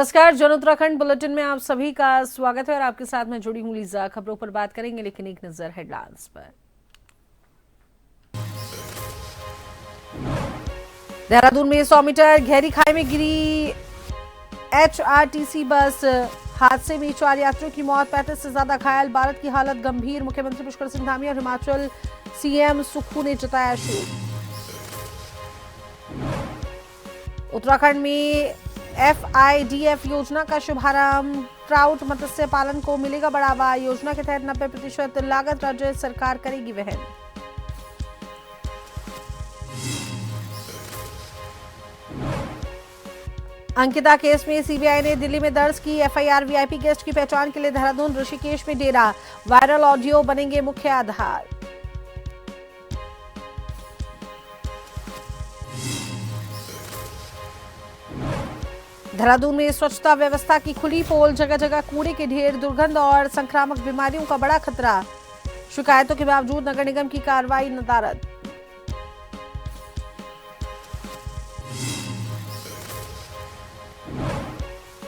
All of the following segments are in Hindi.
नमस्कार, जन उत्तराखंड बुलेटिन में आप सभी का स्वागत है और आपके साथ मैं जुड़ी हूं लीजा। खबरों पर बात करेंगे, लेकिन एक नजर हेडलाइंस पर। देहरादून में 100 मीटर गहरी खाई में गिरी HRTC बस। हादसे में 4 यात्रियों की मौत, 35 से ज्यादा घायल, भारत की हालत गंभीर। मुख्यमंत्री पुष्कर सिंह धामी और हिमाचल CM सुक्खू ने जताया शोक। उत्तराखंड में FIDF योजना का शुभारंभ, ट्राउट मत्स्य पालन को मिलेगा बढ़ावा। योजना के तहत 90% लागत राज्य सरकार करेगी वहन। अंकिता केस में CBI ने दिल्ली में दर्ज की FIR। VIP गेस्ट की पहचान के लिए देहरादून ऋषिकेश में डेरा, वायरल ऑडियो बनेंगे मुख्य आधार। देहरादून में स्वच्छता व्यवस्था की खुली पोल, जगह जगह कूड़े के ढेर, दुर्गंध और संक्रामक बीमारियों का बड़ा खतरा। शिकायतों के बावजूद नगर निगम की कार्रवाई नदारद।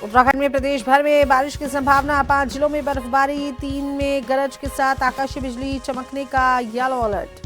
उत्तराखंड में प्रदेश भर में बारिश की संभावना, 5 जिलों में बर्फबारी, 3 में गरज के साथ आकाशीय बिजली चमकने का येलो अलर्ट।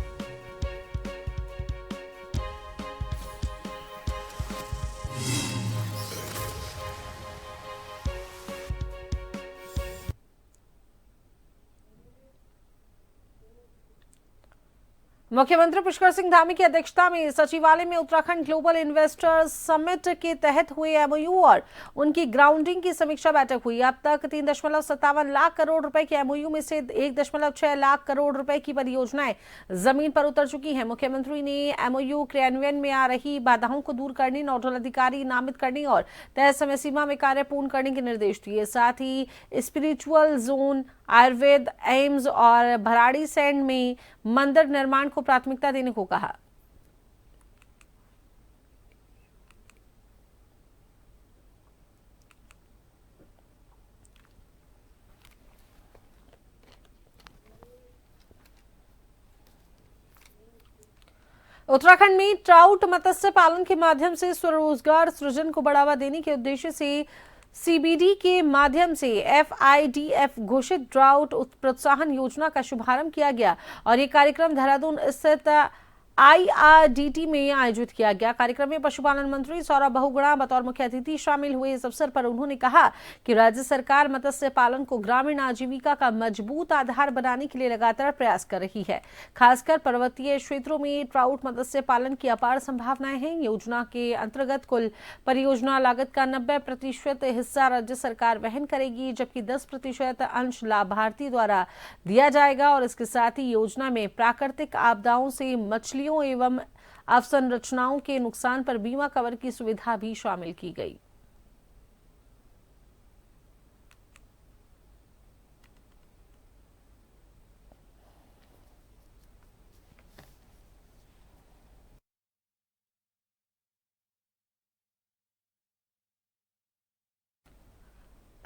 मुख्यमंत्री पुष्कर सिंह धामी की अध्यक्षता में सचिवालय में उत्तराखंड ग्लोबल इन्वेस्टर्स समिट के तहत हुए MOU और उनकी ग्राउंडिंग की समीक्षा बैठक हुई। अब तक 3.57 लाख करोड़ रुपए के MOU में से 1.6 लाख करोड़ रुपए की परियोजनाएं जमीन पर उतर चुकी हैं। मुख्यमंत्री ने MOU क्रियान्वयन में आ रही बाधाओं को दूर करने, नोडल अधिकारी नामित करने और तय समय सीमा में कार्य पूर्ण करने के निर्देश दिए। साथ ही स्पिरिचुअल जोन, आयुर्वेद, एम्स और भराड़ी सैंड में मंदिर निर्माण को प्राथमिकता देने को कहा। उत्तराखंड में ट्राउट मत्स्य पालन के माध्यम से स्वरोजगार सृजन को बढ़ावा देने के उद्देश्य से CBD के माध्यम से FIDF घोषित ट्राउट प्रोत्साहन योजना का शुभारंभ किया गया और ये कार्यक्रम देहरादून स्थित IRDT में आयोजित किया गया। कार्यक्रम में पशुपालन मंत्री सौरभ बहुगुणा बतौर मुख्य अतिथि शामिल हुए। इस अवसर पर उन्होंने कहा कि राज्य सरकार मत्स्य पालन को ग्रामीण आजीविका का मजबूत आधार बनाने के लिए लगातार प्रयास कर रही है। खासकर पर्वतीय क्षेत्रों में ट्राउट मत्स्य पालन की अपार संभावनाएं हैं। योजना के अंतर्गत कुल परियोजना लागत का 90% हिस्सा राज्य सरकार वहन करेगी, जबकि 10% अंश लाभार्थी द्वारा दिया जाएगा और इसके साथ ही योजना में प्राकृतिक आपदाओं से मछली एवं अवसंरचनाओं के नुकसान पर बीमा कवर की सुविधा भी शामिल की गई।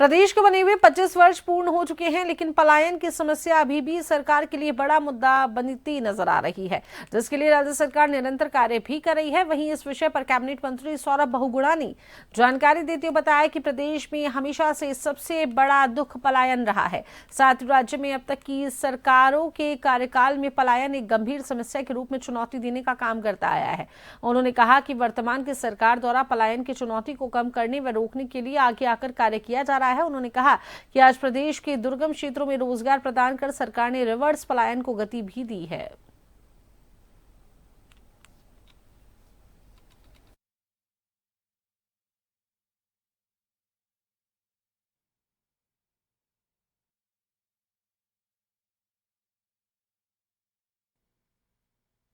प्रदेश को बने हुए 25 वर्ष पूर्ण हो चुके हैं, लेकिन पलायन की समस्या अभी भी सरकार के लिए बड़ा मुद्दा बनती नजर आ रही है, जिसके लिए राज्य सरकार निरंतर कार्य भी कर रही है। वहीं इस विषय पर कैबिनेट मंत्री सौरभ बहुगुणा ने जानकारी देते हुए बताया कि प्रदेश में हमेशा से सबसे बड़ा दुख पलायन रहा है। साथ ही राज्य में अब तक की सरकारों के कार्यकाल में पलायन एक गंभीर समस्या के रूप में चुनौती देने का काम करता आया है। उन्होंने कहा कि वर्तमान की सरकार द्वारा पलायन की चुनौती को कम करने व रोकने के लिए आगे आकर कार्य किया जा रहा है। उन्होंने कहा कि आज प्रदेश के दुर्गम क्षेत्रों में रोजगार प्रदान कर सरकार ने रिवर्स पलायन को गति भी दी है।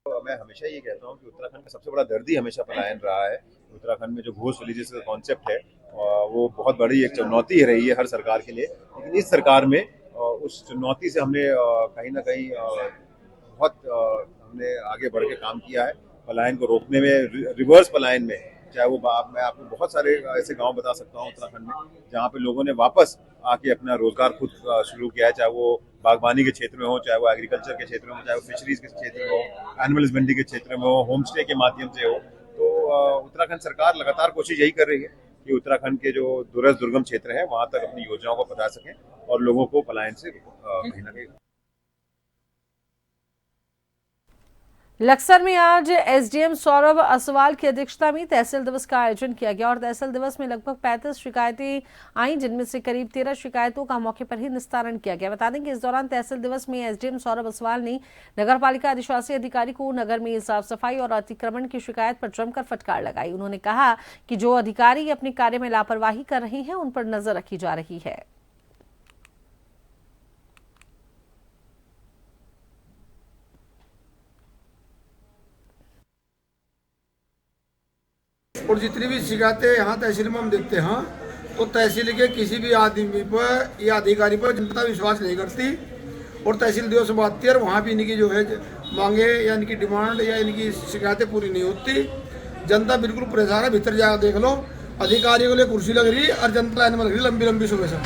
मैं हमेशा ये कहता हूँ कि उत्तराखंड का सबसे बड़ा दर्द ही हमेशा पलायन रहा है। उत्तराखंड में जो घोष रिलीजियस का कॉन्सेप्ट है वो बहुत बड़ी एक चुनौती रही है हर सरकार के लिए, लेकिन इस सरकार में उस चुनौती से हमने कहीं ना कहीं बहुत हमने आगे बढ़ के काम किया है। पलायन को रोकने में, रिवर्स पलायन में, चाहे वो मैं आपको बहुत सारे ऐसे गांव बता सकता हूँ उत्तराखंड में जहाँ पे लोगों ने वापस आके अपना रोजगार खुद शुरू किया है, चाहे वो बागवानी के क्षेत्र में हो, चाहे वो एग्रीकल्चर के क्षेत्र में हो, चाहे वो फिशरीज के क्षेत्र में हो, एनिमल हस्बेंड्री के क्षेत्र में हो, होम स्टे के माध्यम से हो। तो उत्तराखंड सरकार लगातार कोशिश यही कर रही है कि उत्तराखंड के जो दूरस्थ दुर्गम क्षेत्र है वहां तक अपनी योजनाओं को पहुंचा सकें और लोगों को पलायन से कहीं ना कहीं। लक्सर में आज एसडीएम सौरभ असवाल की अध्यक्षता में तहसील दिवस का आयोजन किया गया और तहसील दिवस में लगभग 35 शिकायतें आईं, जिनमें से करीब 13 शिकायतों का मौके पर ही निस्तारण किया गया। बता दें कि इस दौरान तहसील दिवस में एसडीएम सौरभ असवाल ने नगरपालिका अधिशासी अधिकारी को नगर में साफ सफाई और अतिक्रमण की शिकायत पर जमकर फटकार लगाई। उन्होंने कहा कि जो अधिकारी अपने कार्य में लापरवाही कर रहे हैं उन पर नजर रखी जा रही है। और जितनी भी शिकायतें यहाँ तहसील में हम देखते हैं तो तहसील के किसी भी आदमी पर या अधिकारी पर जनता विश्वास नहीं करती और तहसील दिवस आती है और वहाँ भी इनकी जो है मांगे या इनकी डिमांड या इनकी शिकायतें पूरी नहीं होती। जनता बिल्कुल परेशान है। भीतर जाकर देख लो, अधिकारियों के लिए कुर्सी लग रही है और जनता लाइन में लग रही है लंबी लंबी सुबह से।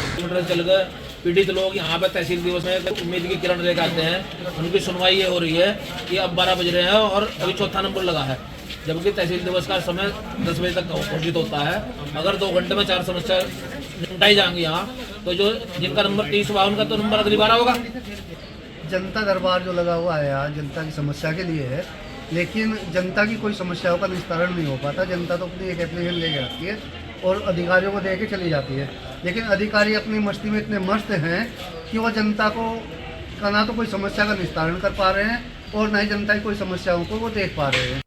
चल गए पीड़ित लोग यहाँ पर तहसील दिवस में उम्मीद की किरण लेकर आते हैं। उनकी सुनवाई ये हो रही है कि अब 12 बज रहे हैं और अभी चौथा नंबर लगा है, जबकि तहसील दिवस का समय 10 बजे तक घोषित होता है। अगर 2 घंटे में 4 समस्या निपटाई जाएंगी यहाँ, तो जो जिनका नंबर 30 हुआ उनका तो नंबर अगली बार होगा। जनता दरबार जो लगा हुआ है यहाँ जनता की समस्या के लिए है, लेकिन जनता की कोई समस्याओं का निस्तारण नहीं हो पाता। जनता तो अपनी एक एप्लीकेशन लेके आती है और अधिकारियों को दे के चली जाती है, लेकिन अधिकारी अपनी मस्ती में इतने मस्त हैं कि वो जनता को का ना तो कोई समस्या का निस्तारण कर पा रहे हैं और ना ही जनता की कोई समस्याओं को वो देख पा रहे हैं।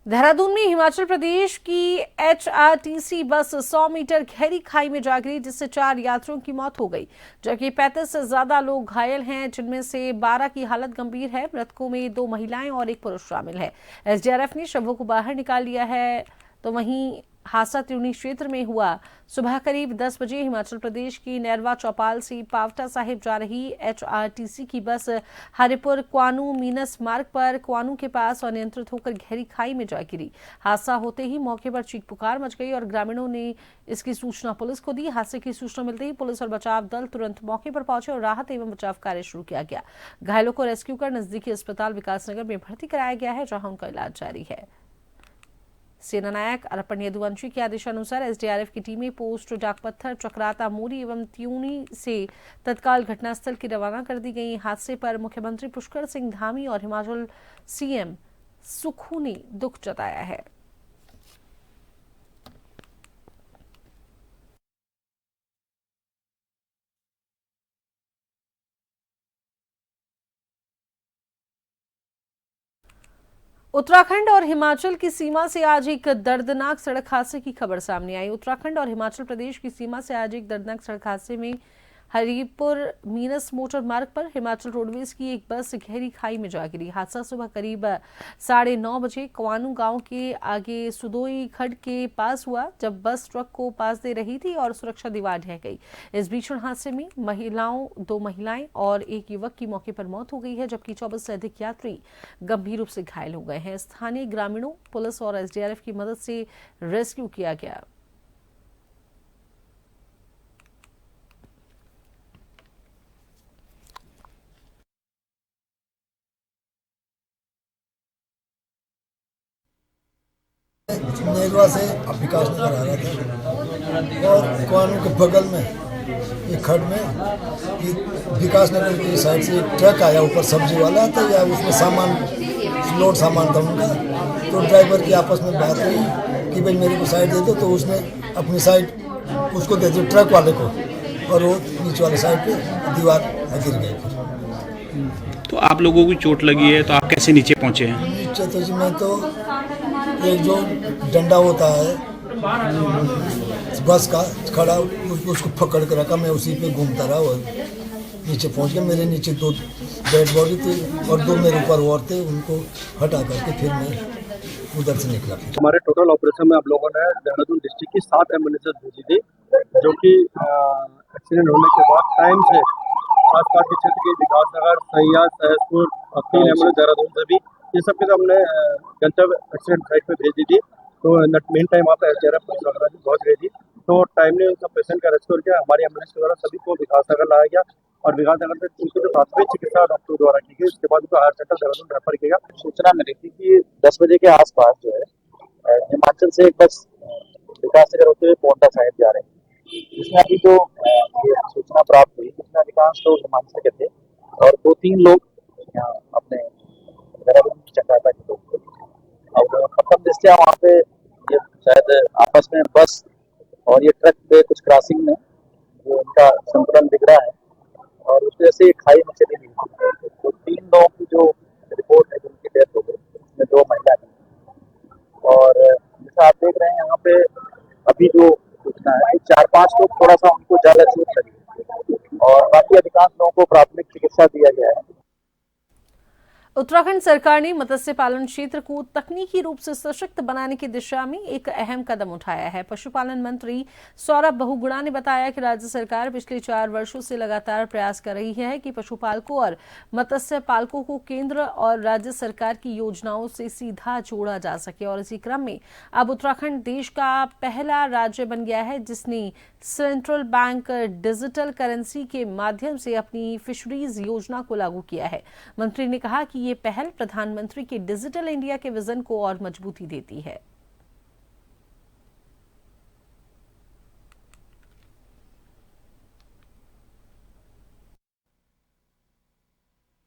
देहरादून में हिमाचल प्रदेश की एचआरटीसी बस 100 मीटर गहरी खाई में जा गिरी, जिससे 4 यात्रियों की मौत हो गई, जबकि 35 से ज्यादा लोग घायल हैं, जिनमें से 12 की हालत गंभीर है। मृतकों में 2 महिलाएं और 1 पुरुष शामिल है। एसडीआरएफ ने शवों को बाहर निकाल लिया है। तो वहीं हादसा त्रिउनी क्षेत्र में हुआ। सुबह करीब 10 बजे हिमाचल प्रदेश की नैरवा चौपाल से पावटा साहिब जा रही एचआरटीसी की बस हरिपुर क्वानू मीनस मार्ग पर क्वानू के पास अनियंत्रित होकर गहरी खाई में जा गिरी। हादसा होते ही मौके पर चीख पुकार मच गई और ग्रामीणों ने इसकी सूचना पुलिस को दी। हादसे की सूचना मिलते ही पुलिस और बचाव दल तुरंत मौके पर पहुंचे और राहत एवं बचाव कार्य शुरू किया गया। घायलों को रेस्क्यू कर नजदीकी अस्पताल विकासनगर में भर्ती कराया गया है, जहां उनका इलाज जारी है। सेना नायक अरपन यदुवंशी के आदेशानुसार एसडीआरएफ की टीमें पोस्ट डाकपत्थर, चक्राता, मूरी एवं त्यूनी से तत्काल घटनास्थल की रवाना कर दी गई। हादसे पर मुख्यमंत्री पुष्कर सिंह धामी और हिमाचल सीएम सुक्खू ने दुख जताया है। उत्तराखंड और हिमाचल की सीमा से आज एक दर्दनाक सड़क हादसे की खबर सामने आई। उत्तराखंड और हिमाचल प्रदेश की सीमा से आज एक दर्दनाक सड़क हादसे में हरिपुर मीनस मोटर मार्ग पर हिमाचल रोडवेज की एक बस गहरी खाई में जा गिरी। हादसा सुबह करीब 9:30 बजे क्वानू गांव के आगे सुदोई खड्ड के पास हुआ, जब बस ट्रक को पास दे रही थी और सुरक्षा दीवार ढह गई। इस भीषण हादसे में 2 महिलाएं और 1 युवक की मौके पर मौत हो गई है, जबकि 24 से अधिक यात्री गंभीर रूप से घायल हो गए हैं। स्थानीय ग्रामीणों, पुलिस और एसडीआरएफ की मदद से रेस्क्यू किया गया। नेरवा से अब विकास नगर आ रहा था और क्वानू के बगल में ये खड्ड में ये विकास नगर की साइड से एक ट्रक आया ऊपर सब्जी वाला था, या उसमें सामान लोड सामान था उनका। तो ड्राइवर की आपस में बात हुई कि भाई मेरे को साइड दे दो, तो उसने अपनी साइड उसको दे दी ट्रक वाले को, और वो नीचे वाले साइड पे दीवार गिर गई। तो आप लोगों की चोट लगी है, तो आप कैसे नीचे पहुंचे हैं? नीचे तो जी मैं तो एक जो डंडा होता है बस का खड़ा, उसको पकड़ के रखा, मैं उसी पे घूमता रहा और नीचे पहुंच गया। मेरे नीचे 2 डेड बॉडी थी और 2 मेरे ऊपर और थे, उनको हटा करके फिर मैं उधर से निकला। हमारे टोटल ऑपरेशन में आप लोगों ने देहरादून डिस्ट्रिक्ट की 7 एम्बुलेंसेज भेजी थी, जो कि एक्सीडेंट होने के बाद टाइम से आसपास के क्षेत्र के विकासनगर, सैया, सहसपुर और 3 एम्बुलेंस देहरादून से भी, ये सब के हमने गंतव्य एक्सीडेंट साइट पे भेज दी थी। तो मेन टाइम वहाँ पर एसडीआरएफ पहुँच गई थी, तो टाइमली उन सब पेशेंट का रेस्क्यू किया। हमारी एम्बुलेंस के द्वारा सभी को विकासनगर लाया गया और विकासनगर में उनकी जो प्राथमिक चिकित्सा डॉक्टर द्वारा की गई, उसके बाद उनको हायर सेंटर देहरादून रेफर किया। सूचना मिली थी कि 10 बजे के आसपास जो है हिमाचल से एक बस विकास नगर होते हुए पोंटा साहिब जा रहे हैं, जिसमें अभी जो ये सूचना प्राप्त हुई जिसमें अधिकांश लोग हिमाचल के थे और 2-3 लोग यहाँ अपने देहरादून की चक्राता के लोग थे। अब खत्म दृष्टिया वहाँ पे ये शायद आपस में बस और ये ट्रक पे कुछ क्रॉसिंग में जो उनका संतुलन बिगड़ा है और उस वजह से खाई में चली गई। तो 3 लोगों की जो रिपोर्ट है जिनकी डेथ हो गई, उसमें 2 महिला थी और जैसा आप देख रहे हैं यहाँ पे अभी जो सूचना है 4-5 लोग थोड़ा सा उनको ज्यादा चोट लगी और बाकी अधिकांश लोगों को प्राथमिक चिकित्सा दिया गया है। उत्तराखंड सरकार ने मत्स्य पालन क्षेत्र को तकनीकी रूप से सशक्त बनाने की दिशा में एक अहम कदम उठाया है। पशुपालन मंत्री सौरभ बहुगुणा ने बताया कि राज्य सरकार पिछले 4 वर्षों से लगातार प्रयास कर रही है कि पशुपालकों और मत्स्य पालकों को केंद्र और राज्य सरकार की योजनाओं से सीधा जोड़ा जा सके और इसी क्रम में अब उत्तराखंड देश का पहला राज्य बन गया है जिसने सेंट्रल बैंक डिजिटल करेंसी के माध्यम से अपनी फिशरीज योजना को लागू किया है। मंत्री ने कहा कि ये पहल प्रधानमंत्री के डिजिटल इंडिया के विजन को और मजबूती देती है।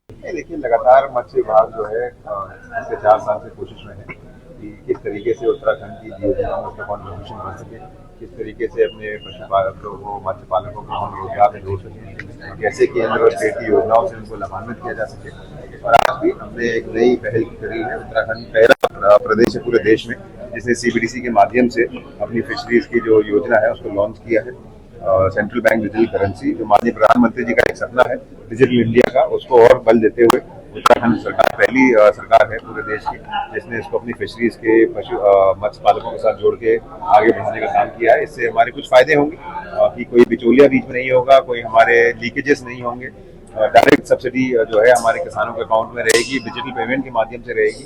देखिए लगातार मत्स्य विभाग जो है पिछले 4 साल से कोशिश में है कि किस तरीके से उत्तराखंड की योजनाओं में उसका कॉन्ट्रीब्यूशन कर सके, किस तरीके से अपने पशुपालकों को मत्स्य पालकों को हम रोजगार में जोड़ सकें, कैसे केंद्र और स्टेट की योजनाओं से उनको लाभान्वित किया जा सके। और आज भी हमने एक नई पहल करी है। उत्तराखंड पहला प्रदेश है पूरे देश में जिसने CBDC के माध्यम से अपनी फिशरीज की जो योजना है उसको लॉन्च किया है। सेंट्रल बैंक डिजिटल करेंसी जो माननीय प्रधानमंत्री जी का एक सपना है डिजिटल इंडिया का, उसको और बल देते हुए उत्तराखंड सरकार पहली सरकार है पूरे देश की जिसने इसको अपनी फिशरीज के मत्स्य पालकों के साथ जोड़ के आगे बढ़ाने का काम किया है। इससे हमारे कुछ फायदे होंगे कि कोई बिचौलिया बीच में नहीं होगा, कोई हमारे लीकेजेस नहीं होंगे, डायरेक्ट सब्सिडी जो है हमारे किसानों के अकाउंट में रहेगी, डिजिटल पेमेंट के माध्यम से रहेगी।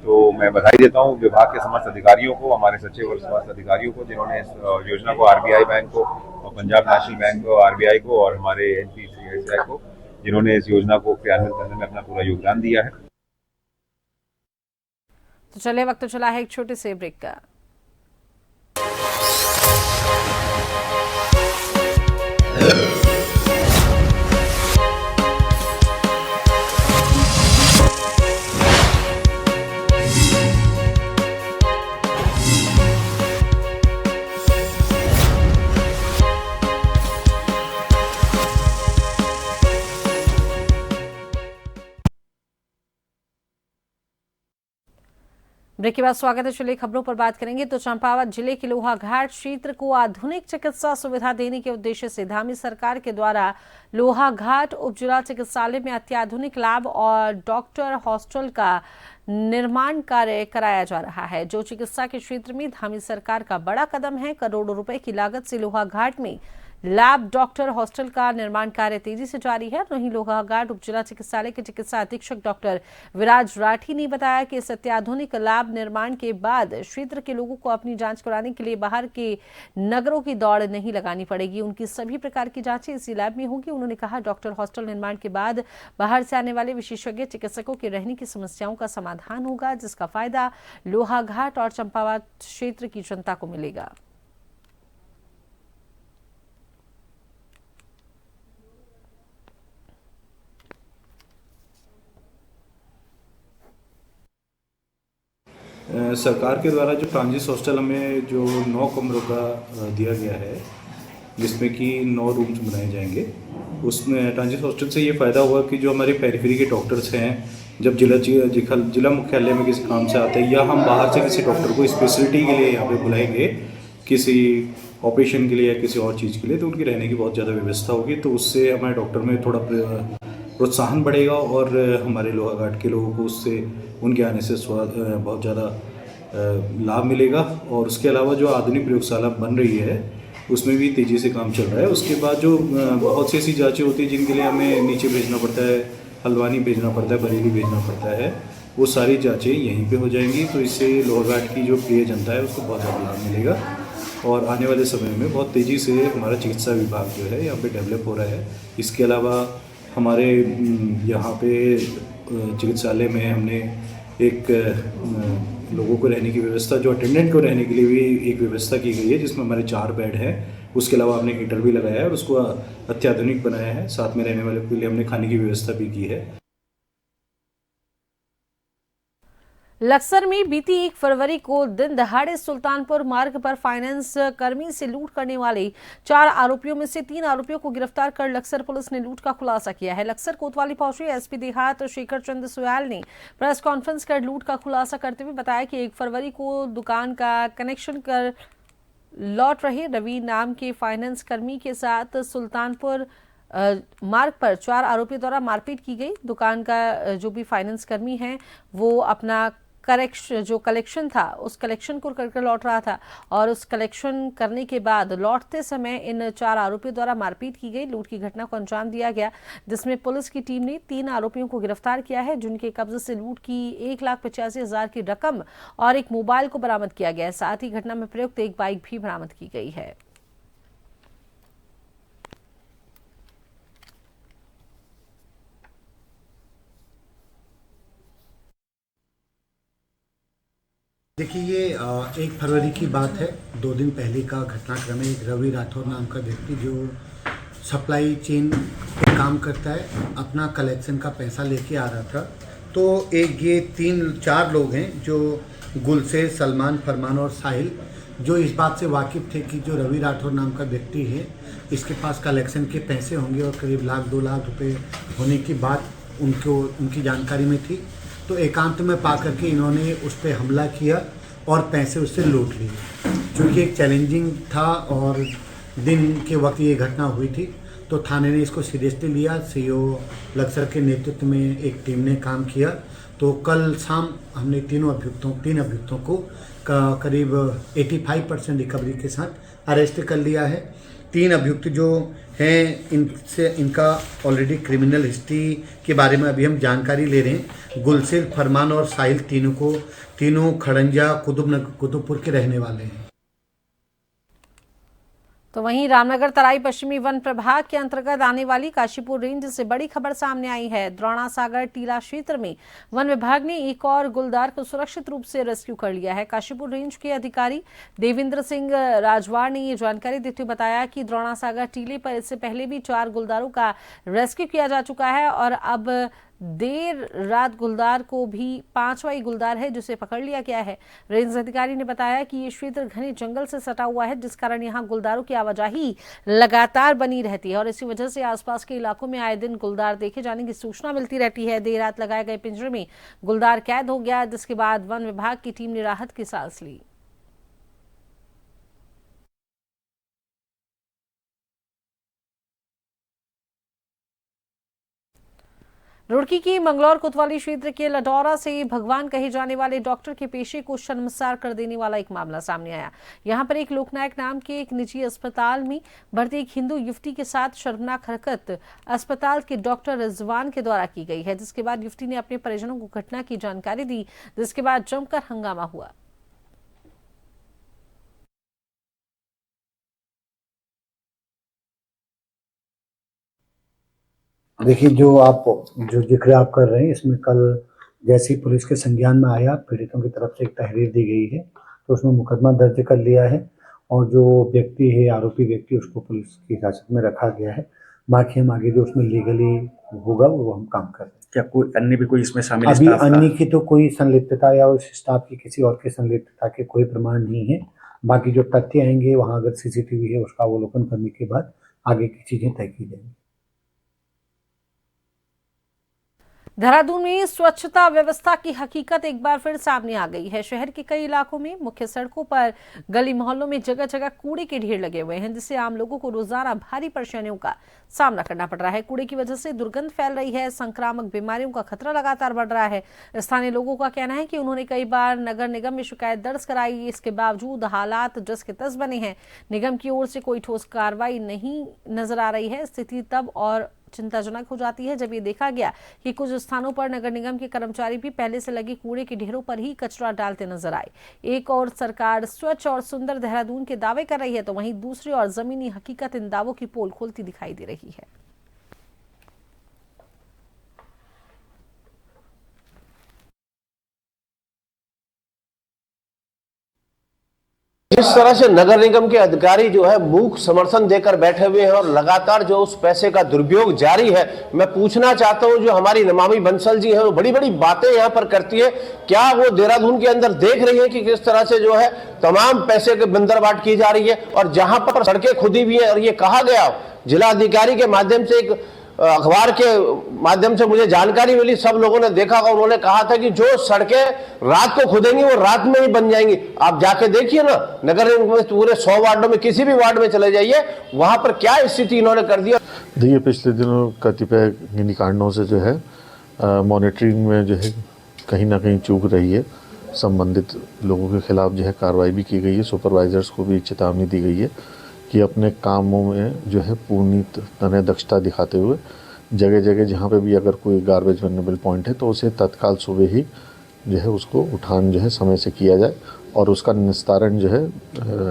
तो मैं बधाई देता हूँ विभाग के समस्त अधिकारियों को, हमारे सचिव और समस्त अधिकारियों को जिन्होंने इस योजना को RBI बैंक को और पंजाब नेशनल बैंक को, RBI को और हमारे NPCI को जिन्होंने इस योजना को क्रियान्वित करने में अपना पूरा योगदान दिया है। तो चलिए वक्त चला है एक छोटे से ब्रेक का। ब्रेक के बाद स्वागत है। चलिए खबरों पर बात करेंगे तो चंपावत जिले के लोहाघाट क्षेत्र को आधुनिक चिकित्सा सुविधा देने के उद्देश्य से धामी सरकार के द्वारा लोहाघाट उप जिला चिकित्सालय में अत्याधुनिक लैब और डॉक्टर हॉस्टल का निर्माण कार्य कराया जा रहा है, जो चिकित्सा के क्षेत्र में धामी सरकार का बड़ा कदम है। करोड़ों रुपए की लागत से लोहाघाट में लैब डॉक्टर हॉस्टल का निर्माण कार्य तेजी से जारी है। वहीं लोहाघाट उप जिला चिकित्सालय के चिकित्सा अधीक्षक डॉक्टर विराज राठी ने बताया कि इस अत्याधुनिक लैब निर्माण के बाद क्षेत्र के लोगों को अपनी जांच कराने के लिए बाहर के नगरों की दौड़ नहीं लगानी पड़ेगी। उनकी सभी प्रकार की जांचें इसी लैब में होंगी। उन्होंने कहा डॉक्टर हॉस्टल निर्माण के बाद बाहर से आने वाले विशेषज्ञ चिकित्सकों के रहने की समस्याओं का समाधान होगा, जिसका फायदा लोहाघाट और चंपावत क्षेत्र की जनता को मिलेगा। सरकार के द्वारा जो ट्रांजिट हॉस्टल हमें जो 9 कमरों का दिया गया है, जिसमें कि 9 रूम्स बनाए जाएंगे, उसमें ट्रांजिट हॉस्टल से ये फ़ायदा हुआ कि जो हमारे पेरिफेरी के डॉक्टर्स हैं, जब जिला मुख्यालय में किसी काम से आते हैं या हम बाहर से किसी डॉक्टर को स्पेशलिटी के लिए यहाँ पे बुलाएंगे, किसी ऑपरेशन के लिए या किसी और चीज़ के लिए, तो उनकी रहने की बहुत ज़्यादा व्यवस्था होगी। तो उससे हमारे डॉक्टर में थोड़ा प्रोत्साहन बढ़ेगा और हमारे लोहाघाट के लोगों को उससे उनके आने से बहुत ज़्यादा लाभ मिलेगा। और उसके अलावा जो आधुनिक प्रयोगशाला बन रही है उसमें भी तेज़ी से काम चल रहा है। उसके बाद जो बहुत सी ऐसी जांचें होती हैं जिनके लिए हमें नीचे भेजना पड़ता है, हल्द्वानी भेजना पड़ता है, बरेली भेजना पड़ता है, वो सारी जाँचें यहीं पर हो जाएंगी। तो इससे लोहाघाट की जो प्रिय जनता है उसको बहुत ज़्यादा लाभ मिलेगा और आने वाले समय में बहुत तेज़ी से हमारा चिकित्सा विभाग जो है यहाँ पे डेवलप हो रहा है। इसके अलावा हमारे यहाँ पे चिकित्सालय में हमने एक लोगों को रहने की व्यवस्था, जो अटेंडेंट को रहने के लिए भी एक व्यवस्था की गई है, जिसमें हमारे 4 बेड हैं। उसके अलावा हमने हीटर भी लगाया है और उसको अत्याधुनिक बनाया है। साथ में रहने वाले के लिए हमने खाने की व्यवस्था भी की है। लक्सर में बीती 1 फरवरी को दिन दहाड़े सुल्तानपुर मार्ग पर फाइनेंस कर्मी से लूट करने वाले 4 आरोपियों में से 3 आरोपियों को गिरफ्तार कर लक्सर पुलिस ने लूट का खुलासा किया है। लक्सर कोतवाली पहुंचे एसपी देहात शेखर चंद्र सुयाल ने प्रेस कॉन्फ्रेंस कर लूट का खुलासा करते हुए बताया कि 1 फरवरी को दुकान का कनेक्शन कर लौट रहे रवि नाम के फाइनेंस कर्मी के साथ सुल्तानपुर मार्ग पर 4 आरोपियों द्वारा मारपीट की गई। दुकान का जो भी फाइनेंस कर्मी है वो अपना कलेक्शन था उस कलेक्शन को कर लौट रहा था और उस कलेक्शन करने के बाद लौटते समय इन 4 आरोपियों द्वारा मारपीट की गई। लूट की घटना को अंजाम दिया गया, जिसमें पुलिस की टीम ने 3 आरोपियों को गिरफ्तार किया है, जिनके कब्जे से लूट की 1,85,000 की रकम और एक मोबाइल को बरामद किया गया है। साथ ही घटना में प्रयुक्त एक बाइक भी बरामद की गई है। देखिए, ये 1 फरवरी की बात है। 2 दिन पहले का घटनाक्रम है। एक रवि राठौर नाम का व्यक्ति जो सप्लाई चेन पे काम करता है, अपना कलेक्शन का पैसा लेके आ रहा था। तो ये 3-4 लोग हैं जो गुलशेर, सलमान, फरमान और साहिल, जो इस बात से वाकिफ़ थे कि जो रवि राठौर नाम का व्यक्ति है, इसके पास कलेक्शन के पैसे होंगे और करीब 1-2 लाख रुपए होने की बात उनकी जानकारी में थी। तो एकांत में पा करके इन्होंने उस पर हमला किया और पैसे उससे लूट लिए। चूँकि एक चैलेंजिंग था और दिन के वक्त ये घटना हुई थी, तो थाने ने इसको सीरियसली लिया। सीओ लक्सर के नेतृत्व में एक टीम ने काम किया। तो कल शाम हमने 3 अभियुक्तों को करीब 85% रिकवरी के साथ अरेस्ट कर लिया है। 3 अभियुक्त जो हैं, इनका ऑलरेडी क्रिमिनल हिस्ट्री के बारे में अभी हम जानकारी ले रहे हैं। गुलशेर, फरमान और साहिल तीनों खड़ंजा कुतुबपुर के रहने वाले हैं। तो वहीं रामनगर तराई पश्चिमी वन प्रभाग के अंतर्गत आने वाली काशीपुर रेंज से बड़ी खबर सामने आई है। द्रोणा सागर टीला क्षेत्र में वन विभाग ने एक और गुलदार को सुरक्षित रूप से रेस्क्यू कर लिया है। काशीपुर रेंज के अधिकारी देवेंद्र सिंह राजवाड़ ने ये जानकारी देते हुए बताया कि द्रोणा सागर टीले पर इससे पहले भी 4 गुलदारों का रेस्क्यू किया जा चुका है और अब देर रात गुलदार को भी 5वां गुलदार है जिसे पकड़ लिया गया है। रेंज अधिकारी ने बताया कि ये क्षेत्र घने जंगल से सटा हुआ है, जिस कारण यहाँ गुलदारों की आवाजाही लगातार बनी रहती है और इसी वजह से आसपास के इलाकों में आए दिन गुलदार देखे जाने की सूचना मिलती रहती है। देर रात लगाए गए पिंजरे में गुलदार कैद हो गया, जिसके बाद वन विभाग की टीम ने राहत की सांस ली। रुड़की की मंगलौर कोतवाली क्षेत्र के लडौरा से भगवान कहे जाने वाले डॉक्टर के पेशे को शर्मसार कर देने वाला एक मामला सामने आया। यहां पर एक लोकनायक नाम के एक निजी अस्पताल में भर्ती एक हिंदू युवती के साथ शर्मनाक हरकत अस्पताल के डॉक्टर रिजवान के द्वारा की गई है, जिसके बाद युवती ने अपने परिजनों को घटना की जानकारी दी, जिसके बाद जमकर हंगामा हुआ। देखिए, जो जिक्र आप कर रहे हैं, इसमें कल जैसे ही पुलिस के संज्ञान में आया, पीड़ितों की तरफ से एक तहरीर दी गई है, तो उसमें मुकदमा दर्ज कर लिया है और जो व्यक्ति है, आरोपी व्यक्ति, उसको पुलिस की हिरासत में रखा गया है। बाकी हम आगे जो उसमें लीगली होगा वो हम काम कर रहे हैं। क्या कोई अन्य भी कोई इसमें शामिल है? अभी अन्य की तो कोई संलिप्तता या उस स्टाफ की किसी और की संलिप्तता के कोई प्रमाण नहीं है। बाकी जो तथ्य आएंगे, वहाँ अगर CCTV है उसका अवलोकन करने के बाद आगे की चीजें तय की जाएंगी। देहरादून में स्वच्छता व्यवस्था की हकीकत एक बार फिर सामने आ गई है। शहर के कई इलाकों में मुख्य सड़कों पर, गली मोहल्लों में जगह जगह कूड़े के ढेर लगे हुए हैं, जिससे आम लोगों को रोजाना भारी परेशानियों का सामना करना पड़ रहा है। कूड़े की वजह से दुर्गंध फैल रही है, संक्रामक बीमारियों का खतरा लगातार बढ़ रहा है। स्थानीय लोगों का कहना है कि उन्होंने कई बार नगर निगम में शिकायत दर्ज कराई, इसके बावजूद हालात जस के तस बने हैं। निगम की ओर से कोई ठोस कार्रवाई नहीं नजर आ रही है। स्थिति तब और चिंताजनक हो जाती है जब ये देखा गया कि कुछ स्थानों पर नगर निगम के कर्मचारी भी पहले से लगे कूड़े के ढेरों पर ही कचरा डालते नजर आए। एक और सरकार स्वच्छ और सुंदर देहरादून के दावे कर रही है, तो वहीं दूसरी ओर जमीनी हकीकत इन दावों की पोल खोलती दिखाई दे रही है। इस तरह से नगर निगम के अधिकारी जो है मूक समर्थन देकर बैठे हुए हैं और लगातार जो उस पैसे का दुरुपयोग जारी है। मैं पूछना चाहता हूं, जो हमारी नमामि बंसल जी है वो बड़ी बड़ी बातें यहां पर करती है, क्या वो देहरादून के अंदर देख रही है कि किस तरह से जो है तमाम पैसे के बंदरबाट की जा रही है। और जहां पर सड़कें खुदी हुई है और ये कहा गया जिला अधिकारी के माध्यम से, एक अखबार के माध्यम से मुझे जानकारी मिली, सब लोगों ने देखा और उन्होंने कहा था कि जो सड़कें रात को खुदेंगी वो रात में ही बन जाएंगी। आप जाके देखिए ना, नगर निगम में पूरे 100 वार्डों में किसी भी वार्ड में चले जाइए, वहां पर क्या स्थिति इन्होंने कर दी। देखिए, पिछले दिनों कतिपय कांडों से जो है मॉनिटरिंग में जो है कहीं ना कहीं चूक रही है। संबंधित लोगों के खिलाफ जो है कार्रवाई भी की गई है। सुपरवाइजर्स को भी चेतावनी दी गई है कि अपने कामों में जो है पूर्ण तरह दक्षता दिखाते हुए जगह जगह जहाँ पे भी अगर कोई गार्बेज वनरेबल पॉइंट है तो उसे तत्काल सुबह ही जो है उसको उठान जो है समय से किया जाए और उसका निस्तारण जो है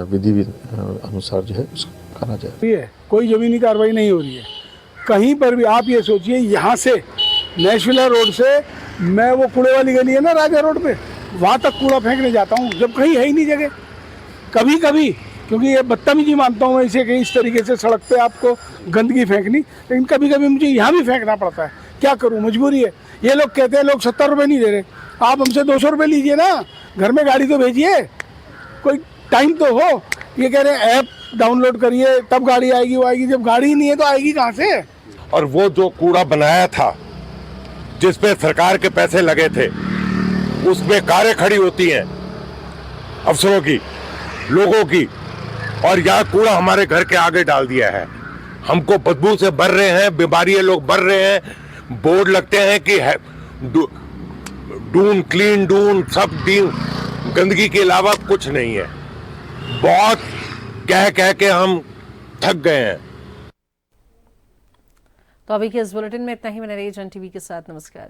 विधि अनुसार जो है उसको करा जाए। कोई ज़मीनी कार्रवाई नहीं हो रही है कहीं पर भी। आप ये सोचिए, यहाँ से नेशविला रोड से मैं वो कूड़े वाली गली है ना राजा रोड पे, वहाँ तक कूड़ा फेंकने जाता हूँ जब कहीं है ही नहीं जगह। कभी कभी, क्योंकि ये बदतमीजी मानता हूँ मैं इसे, कि इस तरीके से सड़क पे आपको गंदगी फेंकनी, लेकिन कभी कभी मुझे यहाँ भी फेंकना पड़ता है। क्या करूँ, मजबूरी है। ये लोग कहते हैं लोग 70 रुपये नहीं दे रहे, आप हमसे 200 रुपये लीजिए ना, घर में गाड़ी तो भेजिए, कोई टाइम तो हो। ये कह रहे हैं ऐप डाउनलोड करिए तब गाड़ी आएगी, वो आएगी। जब गाड़ी ही नहीं है तो आएगी कहाँ से। और वो जो कूड़ा बनाया था जिस पे सरकार के पैसे लगे थे, उसमें कारें खड़ी होती हैं अफसरों की, लोगों की, और यहाँ कूड़ा हमारे घर के आगे डाल दिया है। हमको बदबू से भर रहे हैं, बीमारी लोग भर रहे हैं। बोर्ड लगते हैं कि डून क्लीन डून, सब दिन गंदगी के अलावा कुछ नहीं है। बहुत कह कह के हम थक गए हैं। तो अभी के इस बुलेटिन में इतना ही। मैंने रही जन टीवी के साथ। नमस्कार।